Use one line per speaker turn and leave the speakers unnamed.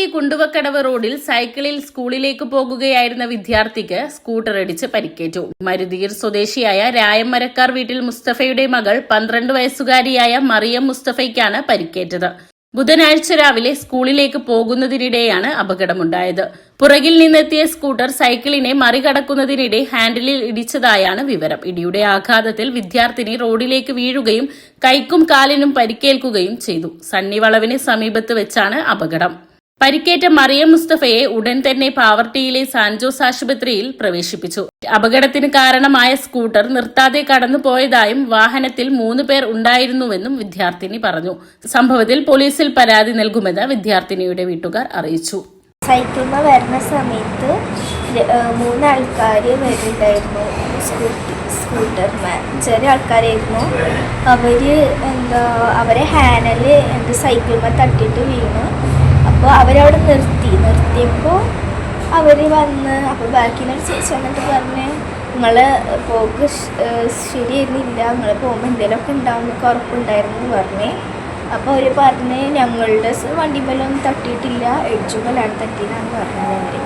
പാവറട്ടി കുണ്ടുവക്കടവ് റോഡിൽ സൈക്കിളിൽ സ്കൂളിലേക്ക് പോകുകയായിരുന്ന വിദ്യാർത്ഥിക്ക് സ്കൂട്ടർ ഇടിച്ച് പരിക്കേറ്റു. മരുതിയിൽ സ്വദേശിയായ രായമരക്കാർ വീട്ടിൽ മുസ്തഫയുടെ മകൾ 12 വയസ്സുകാരിയായ മറിയം മുസ്തഫയ്ക്കാണ് പരിക്കേറ്റത്. ബുധനാഴ്ച രാവിലെ സ്കൂളിലേക്ക് പോകുന്നതിനിടെയാണ് അപകടമുണ്ടായത്. പുറകിൽ നിന്നെത്തിയ സ്കൂട്ടർ സൈക്കിളിനെ മറികടക്കുന്നതിനിടെ ഹാൻഡിലിൽ ഇടിച്ചതായാണ് വിവരം. ഇടിയുടെ ആഘാതത്തിൽ വിദ്യാർത്ഥിനി റോഡിലേക്ക് വീഴുകയും കൈക്കും കാലിനും പരിക്കേൽക്കുകയും ചെയ്തു. സണ്ണി വളവിന് സമീപത്ത് വെച്ചാണ് അപകടം. പരിക്കേറ്റ മറിയം മുസ്തഫയെ ഉടൻ തന്നെ പാവർട്ടിയിലെ സാൻജോസ് ആശുപത്രിയിൽ പ്രവേശിപ്പിച്ചു. അപകടത്തിന് കാരണമായ സ്കൂട്ടർ നിർത്താതെ കടന്നുപോയതായും വാഹനത്തിൽ 3 പേർ ഉണ്ടായിരുന്നുവെന്നും വിദ്യാർത്ഥിനി പറഞ്ഞു. സംഭവത്തിൽ പോലീസിൽ പരാതി നൽകുമെന്ന് വിദ്യാർത്ഥിനിയുടെ വീട്ടുകാർ അറിയിച്ചു.
സൈക്കിളിൽ വരുന്ന സമയത്ത് 3 ആൾക്കാർ വരുന്നുണ്ടായിരുന്നു. സ്കൂട്ടർമാർ ചെറിയ ആൾക്കാരായിരുന്നു. അവരെ ഹാനല് സൈക്കിളിൽ തട്ടിയിട്ട് വീണു. അപ്പോൾ അവരവിടെ നിർത്തിയപ്പോൾ അവർ വന്ന് അപ്പോൾ ബാക്കിനൊരു ചേച്ചി വന്നിട്ട് പറഞ്ഞ് നിങ്ങളെ പോക്ക് ശരിയായിരുന്നില്ല, നിങ്ങൾ പോകുമ്പോൾ എന്തെങ്കിലുമൊക്കെ ഉണ്ടാവുമെന്നൊക്കെ ഉറപ്പുണ്ടായിരുന്നു പറഞ്ഞ്. അപ്പോൾ അവർ പറഞ്ഞ് ഞങ്ങളുടെ വണ്ടിമേലൊന്നും തട്ടിയിട്ടില്ല, എഡ്ജുമേലാണ് തട്ടിയെന്നാണ് പറഞ്ഞത് അവർ.